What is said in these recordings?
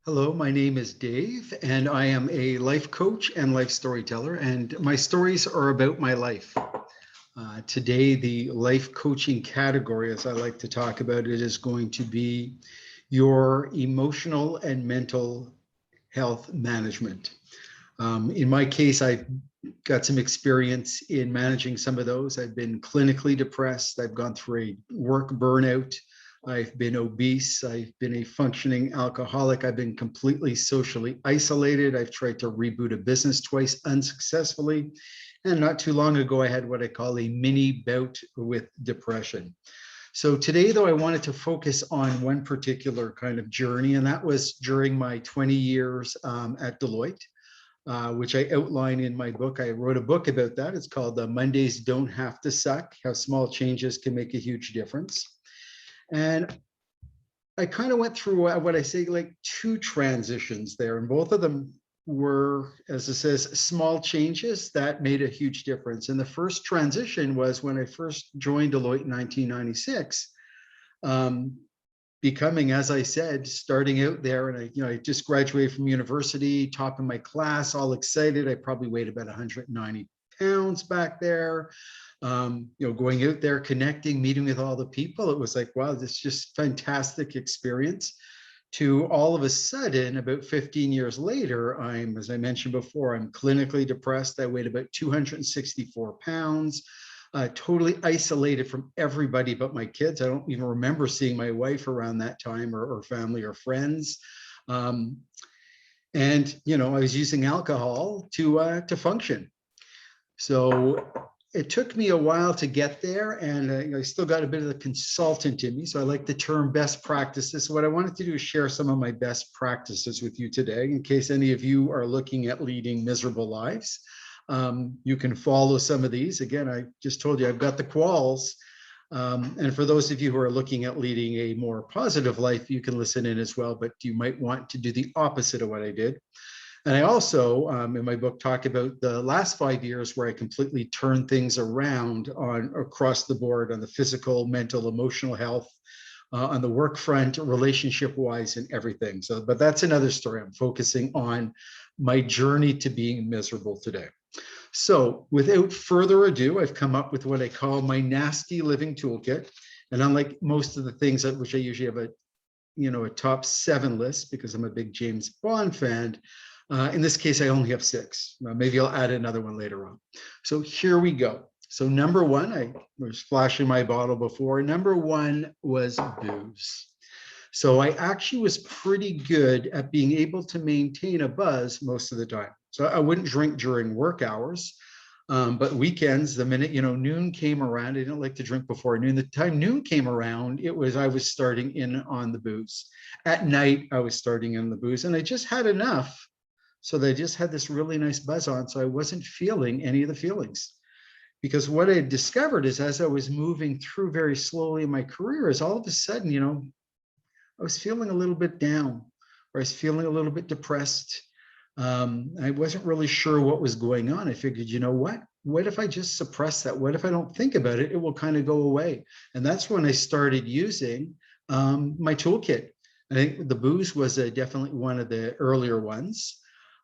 Hello, my name is Dave, and I am a life coach and life storyteller, and my stories are about my life. Today, the life coaching category, as I like to talk about it, is going to be your emotional and mental health management. In my case, I've got some experience in managing some of those. I've been clinically depressed. I've gone through a work burnout. I've been obese. I've been a functioning alcoholic. I've been completely socially isolated. I've tried to reboot a business twice unsuccessfully. And not too long ago, I had what I call a mini bout with depression. So today, though, I wanted to focus on one particular kind of journey, and that was during my 20 years at Deloitte. Which I outline in my book. I wrote a book about that. It's called Mondays Don't Have to Suck, How Small Changes Can Make a Huge Difference. And I kind of went through what I say, like two transitions there. And both of them were, as it says, small changes that made a huge difference. And the first transition was when I first joined Deloitte in 1996. Becoming, as I said, starting out there, and I just graduated from university, top of my class, all excited. I probably weighed about 190 pounds back there. Going out there, connecting, meeting with all the people. It was like, wow, this is just fantastic experience. To all of a sudden, about 15 years later, as I mentioned before, I'm clinically depressed. I weighed about 264 pounds. Totally isolated from everybody but my kids. I don't even remember seeing my wife around that time or family or friends. And I was using alcohol to function. So it took me a while to get there, and I still got a bit of the consultant in me. So I like the term best practices. So what I wanted to do is share some of my best practices with you today, in case any of you are looking at leading miserable lives. You can follow some of these. Again, I just told you I've got the quals. And for those of you who are looking at leading a more positive life, you can listen in as well, but you might want to do the opposite of what I did. And I also, in my book, talk about the last 5 years where I completely turned things around across the board on the physical, mental, emotional health, on the work front, relationship-wise, and everything. So, but that's another story. I'm focusing on my journey to being miserable today. So without further ado, I've come up with what I call my nasty living toolkit. And unlike most of the things that which I usually have a top 7 list, because I'm a big James Bond fan, in this case, I only have 6. Maybe I'll add another one later on. So here we go. So number 1, I was flashing my bottle before. Number 1 was booze. So I actually was pretty good at being able to maintain a buzz most of the time. So I wouldn't drink during work hours, but weekends, the minute noon came around, I didn't like to drink before noon. The time noon came around, I was starting in on the booze. At night, I was starting in the booze, and I just had enough. So they just had this really nice buzz on, so I wasn't feeling any of the feelings. Because what I had discovered is, as I was moving through very slowly in my career, is all of a sudden, I was feeling a little bit down, or I was feeling a little bit depressed. I wasn't really sure what was going on. I figured, what if I just suppress that? What if I don't think about it? It will kind of go away. And that's when I started using my toolkit. I think the booze was definitely one of the earlier ones.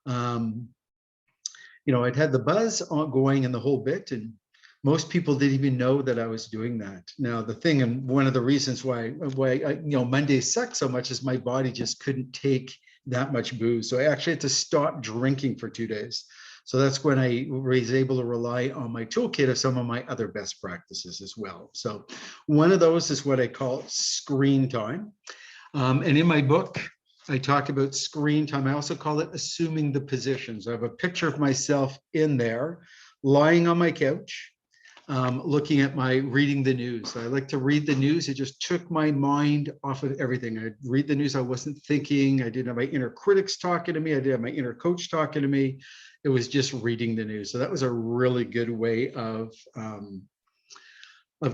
I'd had the buzz going and the whole bit, and most people didn't even know that I was doing that. Now, the thing, and one of the reasons why Mondays suck so much is my body just couldn't take that much booze. So I actually had to stop drinking for 2 days. So that's when I was able to rely on my toolkit of some of my other best practices as well. So one of those is what I call screen time. And in my book, I talk about screen time. I also call it assuming the positions. I have a picture of myself in there, lying on my couch, looking at reading the news. I like to read the news. It just took my mind off of everything. I'd read the news. I wasn't thinking. I didn't have my inner critics talking to me. I didn't have my inner coach talking to me. It was just reading the news. So that was a really good way of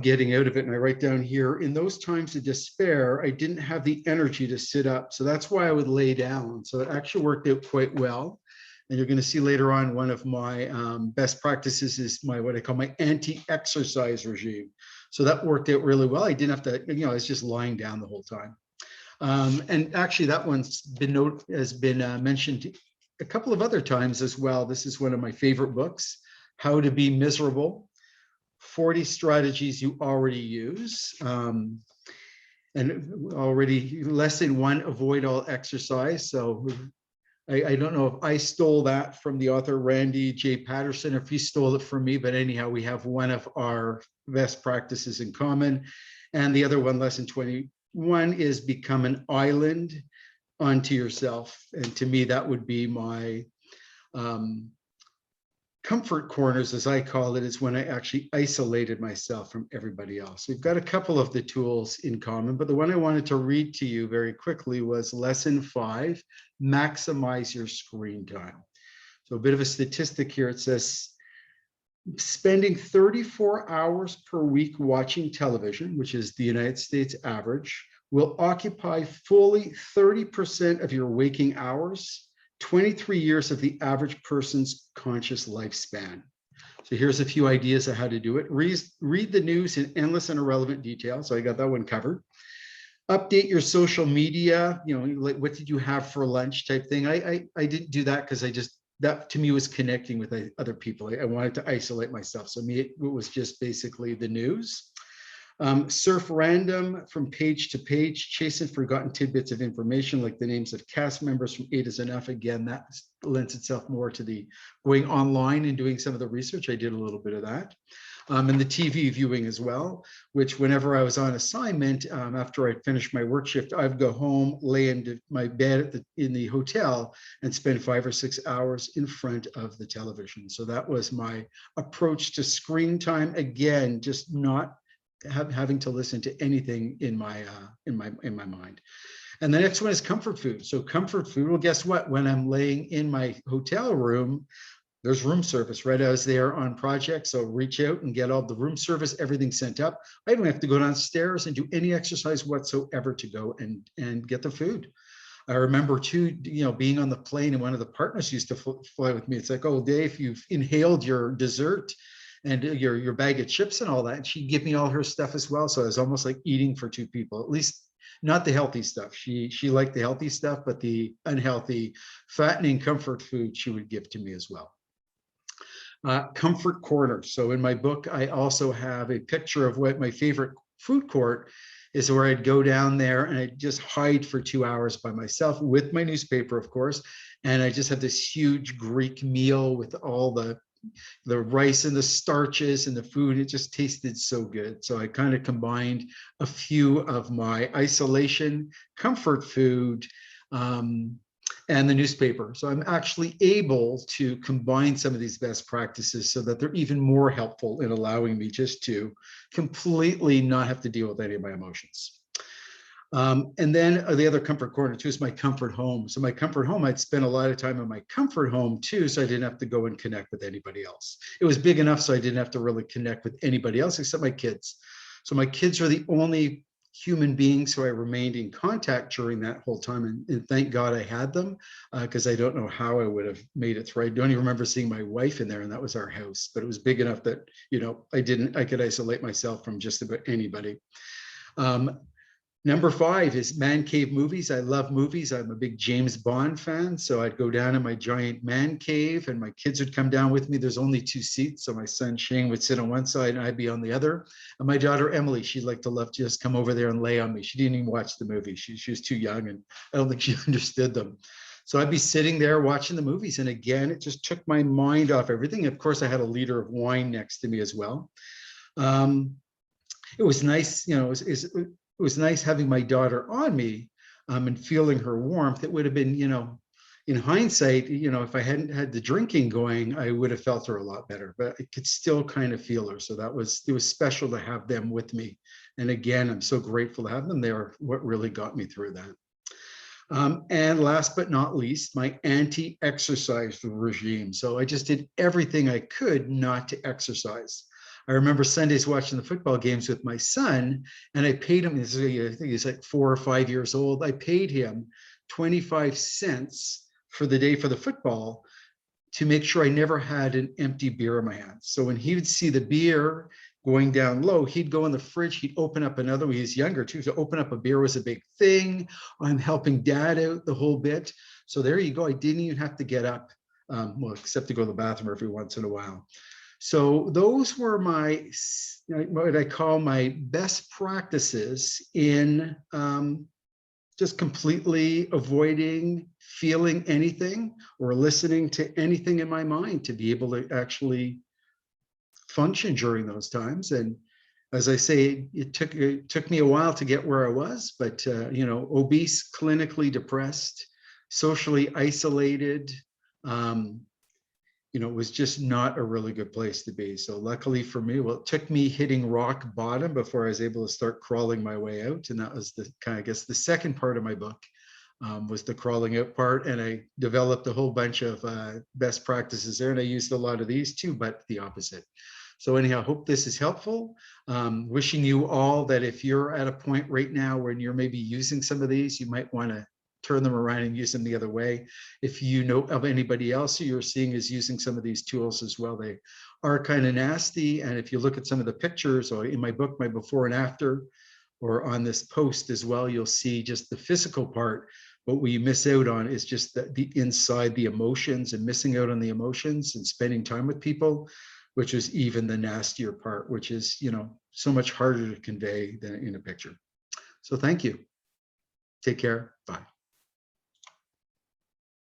getting out of it. And I write down here, in those times of despair, I didn't have the energy to sit up. So that's why I would lay down. So it actually worked out quite well. And you're going to see later on, one of my best practices is what I call my anti-exercise regime. So that worked out really well. I didn't have to, I was just lying down the whole time. And actually, that one's has been mentioned a couple of other times as well. This is one of my favorite books, How to Be Miserable, 40 Strategies You Already Use. And already lesson 1, avoid all exercise. So I don't know if I stole that from the author Randy J. Patterson, or if he stole it from me, but anyhow, we have one of our best practices in common. And the other one, lesson 21, is become an island unto yourself. And to me, that would be my comfort corners, as I call it, is when I actually isolated myself from everybody else. We've got a couple of the tools in common, but the one I wanted to read to you very quickly was lesson 5, maximize your screen time. So a bit of a statistic here. It says spending 34 hours per week watching television, which is the United States average, will occupy fully 30% of your waking hours, 23 years of the average person's conscious lifespan. So here's a few ideas of how to do it. Read the news in endless and irrelevant detail. So I got that one covered. Update your social media, like what did you have for lunch type thing. I didn't do that because that to me was connecting with other people. I wanted to isolate myself. So me, it was just basically the news. Surf random from page to page, chasing forgotten tidbits of information like the names of cast members from 8 is Enough. Again, that lends itself more to the going online and doing some of the research. I did a little bit of that. And the TV viewing as well, which whenever I was on assignment, after I'd finished my work shift, I'd go home, lay into my bed in the hotel and spend 5 or 6 hours in front of the television. So that was my approach to screen time. Again, just not having to listen to anything in my mind. And the next one is comfort food. So comfort food, well, guess what? When I'm laying in my hotel room, there's room service, right? I was there on project, so reach out and get all the room service, everything sent up. I don't have to go downstairs and do any exercise whatsoever to go and get the food. I remember too, being on the plane, and one of the partners used to fly with me. It's like, oh, Dave, you've inhaled your dessert and your bag of chips and all that. And she'd give me all her stuff as well. So I was almost like eating for 2 people, at least not the healthy stuff. She liked the healthy stuff, but the unhealthy, fattening comfort food she would give to me as well. Comfort corner. So in my book, I also have a picture of what my favorite food court is, where I'd go down there and I'd just hide for 2 hours by myself with my newspaper, of course. And I just have this huge Greek meal with all the rice and the starches and the food. It just tasted so good. So I kind of combined a few of my isolation, comfort food, and the newspaper. So I'm actually able to combine some of these best practices so that they're even more helpful in allowing me just to completely not have to deal with any of my emotions. And then the other comfort corner too is my comfort home. So my comfort home, I'd spend a lot of time in my comfort home too, so I didn't have to go and connect with anybody else. It was big enough so I didn't have to really connect with anybody else except my kids. So my kids are the only human beings who I remained in contact during that whole time. And thank God I had them, because I don't know how I would have made it through. I don't even remember seeing my wife in there, and that was our house, but it was big enough that, I could isolate myself from just about anybody. Number 5 is man cave movies. I love movies. I'm a big James Bond fan. So I'd go down in my giant man cave and my kids would come down with me. There's only 2 seats. So my son Shane would sit on one side and I'd be on the other. And my daughter Emily, she'd like to love to just come over there and lay on me. She didn't even watch the movie. She was too young and I don't think she understood them. So I'd be sitting there watching the movies. And again, it just took my mind off everything. Of course, I had a liter of wine next to me as well. It was nice, it was nice having my daughter on me and feeling her warmth. It would have been, in hindsight, if I hadn't had the drinking going, I would have felt her a lot better, but I could still kind of feel her. So it was special to have them with me. And again, I'm so grateful to have them. They are what really got me through that. And last but not least, my anti-exercise regime. So I just did everything I could not to exercise. I remember Sundays watching the football games with my son, and I paid him, I think he's like 4 or 5 years old. I paid him 25 cents for the day for the football to make sure I never had an empty beer in my hands. So when he would see the beer going down low, he'd go in the fridge, he'd open up another one. He was younger too, so open up a beer was a big thing. I'm helping dad out the whole bit. So there you go. I didn't even have to get up, well, except to go to the bathroom every once in a while. So those were my, what I call my best practices in just completely avoiding feeling anything or listening to anything in my mind to be able to actually function during those times. And as I say, it took me a while to get where I was, but you know, obese, clinically depressed, socially isolated, you know, it was just not a really good place to be. So luckily for me, well, it took me hitting rock bottom before I was able to start crawling my way out. And that was the kind of, I guess, the second part of my book, was the crawling out part. And I developed a whole bunch of best practices there. And I used a lot of these too, but the opposite. So anyhow, I hope this is helpful. Wishing you all that if you're at a point right now when you're maybe using some of these, you might want to turn them around and use them the other way. If you know of anybody else who you're seeing is using some of these tools as well, they are kind of nasty. And if you look at some of the pictures, or in my book, my before and after, or on this post as well, you'll see just the physical part. What we miss out on is just the inside, the emotions, and missing out on the emotions and spending time with people, which is even the nastier part, which is, you know, so much harder to convey than in a picture. So thank you. Take care. Bye.